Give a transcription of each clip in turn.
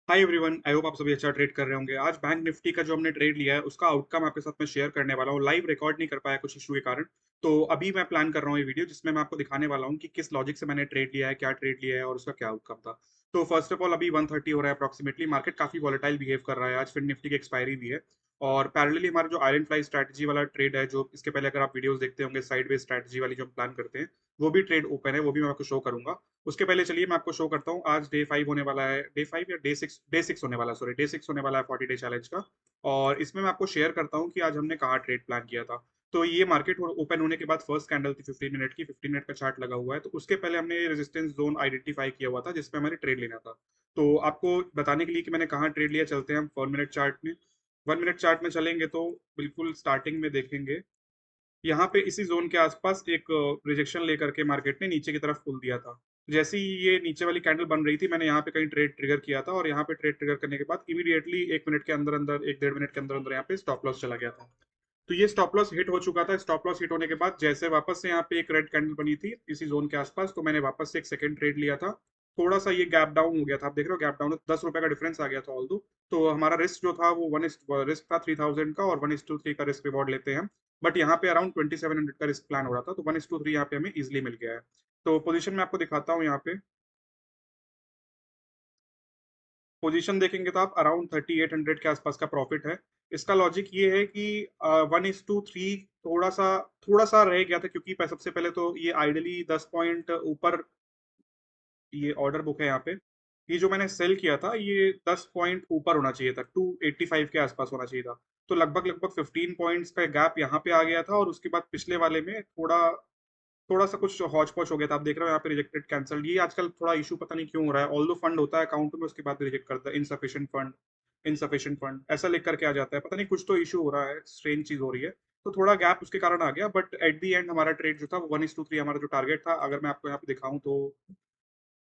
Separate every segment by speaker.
Speaker 1: Hi everyone, I hope आप सभी अच्छा ट्रेड कर रहे होंगे। आज बैंक निफ्टी का जो हमने ट्रेड लिया है उसका आउटकम आपके साथ में शेयर करने वाला हूँ। लाइव रिकॉर्ड नहीं कर पाया कुछ इशू के कारण। तो अभी मैं प्लान कर रहा हूँ ये वीडियो जिसमें मैं आपको दिखाने वाला हूँ कि किस लॉजिक से मैंने ट्रेड लिया है, क्या ट्रेड लिया है और उसका क्या आउटकम था। तो फर्स्ट ऑफ ऑल अभी 130 हो रहा है अप्रॉक्सिमेटली। मार्केट काफी वॉलेटाइल बिहेव कर रहा है। आज फिर निफ्टी की एक्सपायरी भी है। और पैरेलली हमारा जो आयरन फ्लाई स्ट्रैटेजी वाला ट्रेड है, जो इसके पहले अगर आप वीडियोस देखते होंगे साइड वेज स्ट्रैटेजी वाली जो हम प्लान करते हैं, वो भी ट्रेड ओपन है, वो भी मैं आपको शो करूंगा। उसके पहले चलिए मैं आपको शो करता हूँ। आज डे 5 होने वाला है, डे 5 या डे 6 होने वाला है, सॉरी डे 6 होने वाला है 40 डे चैलेंज का। और इसमें मैं आपको शेयर करता हूँ कि आज हमने कहाँ ट्रेड प्लान किया था। तो ये मार्केट ओपन होने के बाद फर्स्ट कैंडल थी 15 मिनट की, 15 मिनट का चार्ट लगा हुआ है। तो उसके पहले हमने ये रेजिस्टेंस जोन आइडेंटिफाई किया हुआ था जिसपे हमें ट्रेड लेना था। तो आपको बताने के लिए कि मैंने कहाँ ट्रेड लिया, चलते हैं हम 1 मिनट चार्ट में। 1 मिनट चार्ट में चलेंगे तो बिल्कुल स्टार्टिंग में देखेंगे, यहाँ पे इसी जोन के आसपास एक रिजेक्शन लेकर के मार्केट ने नीचे की तरफ पुल दिया था। जैसे ही ये नीचे वाली कैंडल बन रही थी, मैंने यहाँ पे कहीं ट्रेड ट्रिगर किया था और यहाँ पे ट्रेड ट्रिगर करने के बाद इमीडिएटली 1 मिनट के अंदर अंदर, 1 डेढ़ मिनट के अंदर अंदर यहाँ पे स्टॉप लॉस चला गया था। तो ये स्टॉप लॉस हिट हो चुका था। स्टॉप लॉस हिट होने के बाद जैसे वापस से यहाँ पे एक रेड कैंडल बनी थी इसी जोन के आसपास, तो मैंने वापस से एक सेकंड ट्रेड लिया था। थोड़ा सा ये गैप डाउन हो गया था, आप देख रहे हो गैप डाउन, 10 रुपए का डिफरेंस आ गया था ऑल दो। तो हमारा रिस्क जो था वो रिस्क था 3000 का, और 1:3 का रिस्क रिवॉर्ड लेते हैं हम। बट यहाँ पे अराउंड 2700 का रिस्क प्लान हो रहा था, तो 1:3 यहाँ पे हमें इजिली मिल गया है। तो पोजीशन में आपको दिखाता हूँ यहाँ पे। पोजीशन देखेंगे तो आप अराउंड 3800 के आसपास का प्रॉफिट है। इसका लॉजिक ये है कि 1:3 थोड़ा सा रह गया था, क्योंकि सबसे पहले तो ये आइडली 10 पॉइंट ऊपर ये ऑर्डर बुक है यहाँ पे। ये जो मैंने सेल किया था ये 10 पॉइंट ऊपर होना चाहिए था, 285 के आसपास होना चाहिए था। तो लगभग लगभग 15 पॉइंट्स का गैप यहाँ पे आ गया था, और उसके बाद पिछले वाले में थोड़ा थोड़ा सा कुछ हौच पौच हो गया था। आप देख रहे हो यहाँ पे रिजेक्टेड कैंसल, ये आजकल थोड़ा इशू पता नहीं क्यों हो रहा है। ऑल दो फंड होता है अकाउंट में, उसके बाद रिजेक्ट करता है, इनसफिशिएंट फंड, इनसफिशिएंट फंड ऐसा लिख करके आ जाता है। पता नहीं कुछ तो इशू हो रहा है, स्ट्रेंज चीज हो रही है। तो थोड़ा गैप उसके कारण आ गया, बट एट दी एंड हमारा ट्रेड जो था वो 1:3 हमारा जो टारगेट था, अगर मैं आपको यहाँ पे दिखाऊं तो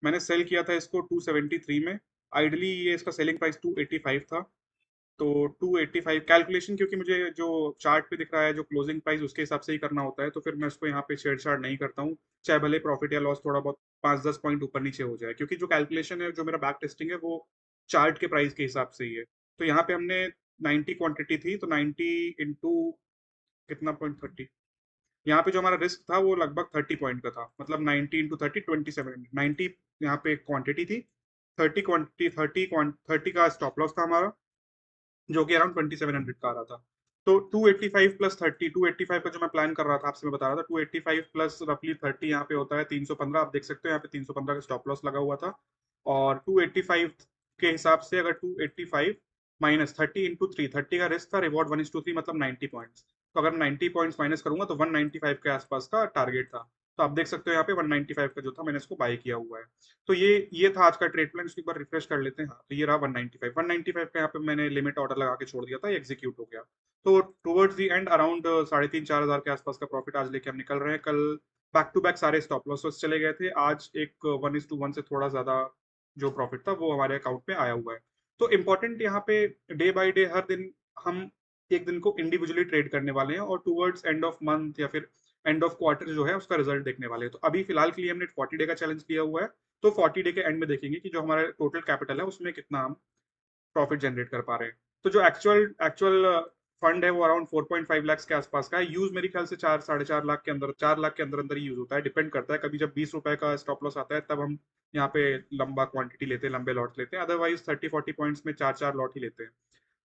Speaker 1: मैंने सेल किया था इसको 273 में। आइडली ये इसका सेलिंग प्राइस 285 था। तो 285 कैलकुलेशन, क्योंकि मुझे जो चार्ट पे दिख रहा है जो क्लोजिंग प्राइस उसके हिसाब से ही करना होता है, तो फिर मैं उसको यहाँ पे छेड़छाड़ नहीं करता हूँ। चाहे भले प्रॉफिट या लॉस थोड़ा बहुत 5-10 पॉइंट ऊपर नीचे हो जाए, क्योंकि जो कैलकुलेशन है, जो मेरा बैक टेस्टिंग है, वो चार्ट के प्राइस के हिसाब से ही है। तो यहाँ पे हमने 90 क्वांटिटी थी, तो 90 इंटू कितना पॉइंट 30, यहाँ पे जो हमारा रिस्क था वो लगभग 30 पॉइंट का था। मतलब 90 इंटू 30, 27, 90 यहाँ पे क्वांटिटी थी। 30 का स्टॉप लॉस था हमारा, जो कि अराउंड 2700 का आ रहा था। तो 285 प्लस 30, 285 का जो मैं प्लान कर रहा था, आपसे मैं बता रहा था, 285 प्लस रफली 30 यहाँ पे होता है 315। आप देख सकते हो यहाँ पे 315 का स्टॉप लॉस लगा हुआ था। और 285 के हिसाब से अगर 285 माइनस 30 इंटू 3, 30 का रिस्क था, रिवॉर्ड 1:3 मतलब 90 पॉइंट्स। तो अगर 90 पॉइंट्स माइनस करूंगा तो 195 के आसपास का टारगेट था। तो आप देख सकते हो यहाँ पे 195 का जो था, मैंने इसको बाय किया हुआ है। तो ये था आज का ट्रेड प्लान। इसको एक बार रिफ्रेश कर लेते हैं। हाँ, तो ये रहा 195 का, यहाँ पे मैंने लिमिट ऑर्डर लगा के छोड़ दिया था, एग्जीक्यूट हो गया। तो टुवर्ड्स दी एंड अराउंड 3,500-4,000 के आसपास का प्रॉफिट आज लेके हम निकल रहे हैं। कल बैक टू बैक सारे स्टॉप लॉसेस चले गए थे। आज एक 1:1 से थोड़ा ज्यादा जो प्रॉफिट था वो हमारे अकाउंट में आया हुआ है। तो इम्पोर्टेंट यहाँ पे, डे बाय डे हर दिन हम एक दिन को इंडिविजुअली ट्रेड करने वाले हैं, और टुवर्ड्स एंड ऑफ मंथ या फिर एंड ऑफ क्वार्टर जो है उसका रिजल्ट देखने वाले हैं। तो अभी फिलहाल के लिए हमने 40 डे का चैलेंज किया हुआ है। तो 40 डे के एंड में देखेंगे कि जो हमारा टोटल कैपिटल है उसमें कितना हम प्रॉफिट जनरेट कर पा रहे हैं। तो जो एक्चुअल एक्चुअल फंड है वो अराउंड 4.5 लाख के आसपास का है। यूज मेरे ख्याल से 4-4.5 लाख के अंदर, 4 लाख के अंदर अंदर ही यूज होता है। डिपेंड करता है, कभी जब 20 रुपए का स्टॉप लॉस आता है तब हम यहाँ पे लंबा क्वांटिटी लेते हैं, लंबे लॉट लेते हैं। अदरवाइज 30-40 पॉइंट्स में 4-4 लॉट ही लेते हैं।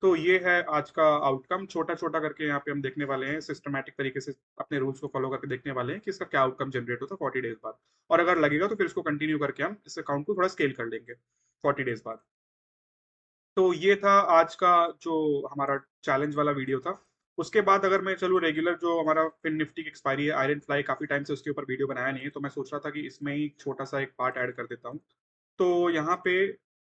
Speaker 1: तो ये है आज का आउटकम। छोटा छोटा करके यहाँ पे हम देखने वाले हैं, सिस्टमैटिक तरीके से अपने रूल्स को फॉलो करके देखने वाले हैं कि इसका क्या आउटकम जनरेट होता है 40 डेज बाद। और अगर लगेगा तो फिर इसको कंटिन्यू करके हम इस अकाउंट को थोड़ा स्केल कर लेंगे 40 डेज बाद। तो ये था आज का जो हमारा चैलेंज वाला वीडियो था। उसके बाद अगर मैं चलूँ रेगुलर, जो हमारा फिन निफ्टी की एक्सपायरी है आयरन फ्लाई, काफी टाइम से उसके ऊपर वीडियो बनाया नहीं है, तो मैं सोच रहा था कि इसमें ही छोटा सा एक पार्ट ऐड कर देता हूँ। तो यहाँ पे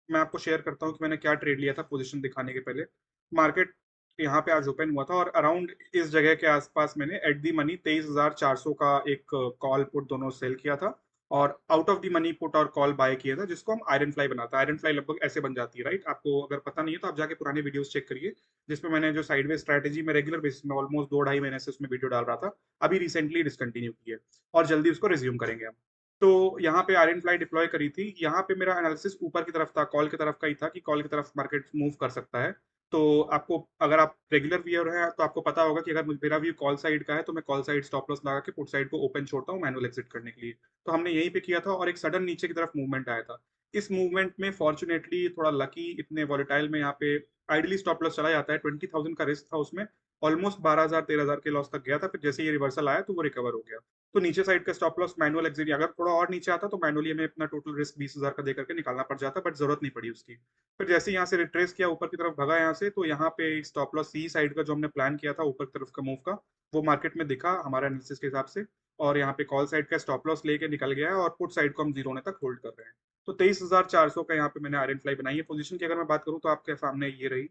Speaker 1: मैं आपको शेयर करता हूँ कि मैंने क्या ट्रेड लिया था पोजीशन दिखाने के पहले। मार्केट यहाँ पे आज ओपन हुआ था, और अराउंड इस जगह के आसपास मैंने एट दी मनी 23,400 का एक कॉल पुट दोनों सेल किया था, और out of the money put और कॉल बाय किया था, जिसको हम आयरन फ्लाई बनाता है। आयरन फ्लाई लगभग ऐसे बन जाती है, राइट? आपको अगर पता नहीं है तो आप जाके पुराने वीडियोस चेक करिए, जिसमें मैंने जो साइडवे स्ट्रैटेजी में रेगुलर बेसिस में ऑलमोस्ट 2-2.5 महीने से उसमें वीडियो डाल रहा था। अभी रिसेंटली डिसकंटिन्यू की है, और जल्दी उसको रिज्यूम करेंगे हम। तो यहाँ पे आर्यन फ्लाई डिप्लॉय करी थी। यहाँ पे मेरा एनालिसिस ऊपर की तरफ था, कॉल की तरफ का ही था कि कॉल की तरफ मार्केट मूव कर सकता है। तो आपको, अगर आप रेगुलर व्यूअर हैं तो आपको पता होगा कि अगर मेरा व्यू कॉल साइड का है तो मैं कॉल साइड स्टॉप लॉस लगा के पुट साइड को ओपन छोड़ता हूँ मैनुअल एग्जिट करने के लिए। तो हमने यहीं पे किया था और एक सडन नीचे की तरफ मूवमेंट आया था। इस मूवमेंट में फॉर्चुनेटली थोड़ा लकी, इतने वॉलेटाइल में यहाँ पे आइडली स्टॉप लॉस चला जाता है। 20,000 का रिस्क था उसमें, ऑलमोस्ट 12,000 13,000 के लॉस तक गया था। फिर जैसे ये रिवर्सल आया तो वो रिकवर हो गया। तो नीचे साइड का स्टॉप लॉस मैनुअल एग्जिट, अगर थोड़ा और नीचे आता तो मैनुअली हमें अपना टोटल रिस्क 20,000 का देकर के निकालना पड़ जाता, बट जरूरत नहीं पड़ी उसकी। फिर जैसे यहाँ से रिट्रेस किया, ऊपर की तरफ भगा यहाँ से, तो यहाँ पे स्टॉप लॉस सी साइड का जो हमने प्लान किया था ऊपर की तरफ का मूव का, वो मार्केट में दिखा हमारा एनालिसिस के हिसाब से। और यहाँ पे कॉल साइड का स्टॉप लॉस लेके निकल गया है और पुट साइड को हम जीरो होने तक होल्ड कर रहे हैं। तो 23,400 का यहाँ पे मैंने आयरन फ्लाई बनाई है पोजीशन की। अगर मैं बात करूँ तो आपके सामने ये रही,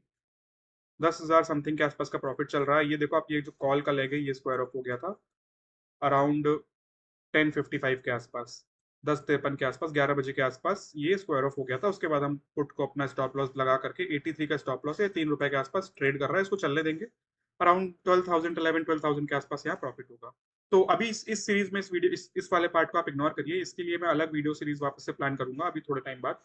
Speaker 1: 10,000 समथिंग के आसपास का प्रॉफिट चल रहा है। ये देखो आप, ये जो कॉल का ले गई ये स्क्वायर ऑफ हो गया था अराउंड 10:55 के आसपास, 10:53 के आसपास, 11 बजे के आसपास ये स्क्वायर ऑफ हो गया था। उसके बाद हम पुट को अपना स्टॉप लॉस लगा करके 83 का स्टॉप लॉस है, 3 रुपए के आसपास ट्रेड कर रहा है, इसको चलने देंगे। अराउंड 12,000 12,000 के आसपास यहाँ प्रॉफिट होगा। तो अभी इस सीरीज में, इस वीडियो, इस वाले पार्ट को आप इग्नोर करिए। इसके लिए मैं अलग वीडियो सीरीज वापस से प्लान करूंगा अभी थोड़े टाइम बाद।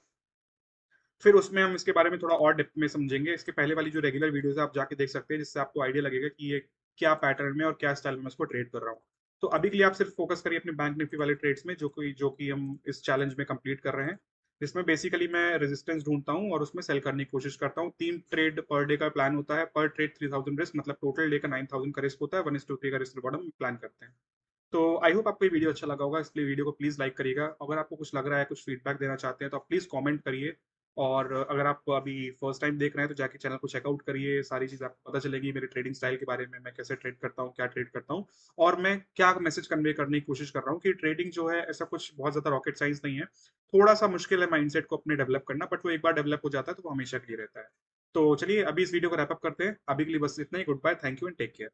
Speaker 1: फिर उसमें हम इसके बारे में थोड़ा और डेप्थ में समझेंगे। इसके पहले वाली जो रेगुलर वीडियोस है आप जाके देख सकते हैं, जिससे आपको आइडिया लगेगा कि ये क्या पैटर्न में और क्या स्टाइल में मैं इसको ट्रेड कर रहा हूँ। तो अभी के लिए आप सिर्फ फोकस करिए अपने बैंक निफ्टी वाले ट्रेड्स में, जो कि हम इस चैलेंज में कंप्लीट कर रहे हैं, जिसमें बेसिकली मैं रेजिस्टेंस ढूंढता हूँ और उसमें सेल करने की कोशिश करता हूँ। 3 ट्रेड पर डे का प्लान होता है, पर ट्रेड 3,000 रिस्क, मतलब टोटल डे का 9,000 का रिस्क होता है। 1:3 का रिस्क रिवॉर्ड हम प्लान करते हैं। तो आई होप आपको ये वीडियो अच्छा लगा होगा, इसलिए वीडियो को प्लीज़ लाइक करिएगा। अगर आपको कुछ लग रहा है, कुछ फीडबैक देना चाहते हैं तो आप प्लीज़ कमेंट करिए। और अगर आप अभी फर्स्ट टाइम देख रहे हैं तो जाके चैनल को चेकआउट करिए। सारी चीज़ आपको पता चलेगी मेरे ट्रेडिंग स्टाइल के बारे में, मैं कैसे ट्रेड करता हूँ, क्या ट्रेड करता हूँ, और मैं क्या मैसेज कन्वे करने की कोशिश कर रहा हूँ कि ट्रेडिंग जो है ऐसा कुछ बहुत ज़्यादा रॉकेट साइंस नहीं है। थोड़ा सा मुश्किल है माइंडसेट को अपने डेवलप करना, बट वो एक बार डेवलप हो जाता है तो वो हमेशा के लिए रहता है। तो चलिए अभी इस वीडियो को रैप अप करते हैं। अभी के लिए बस इतना ही। Good bye, thank you and take care.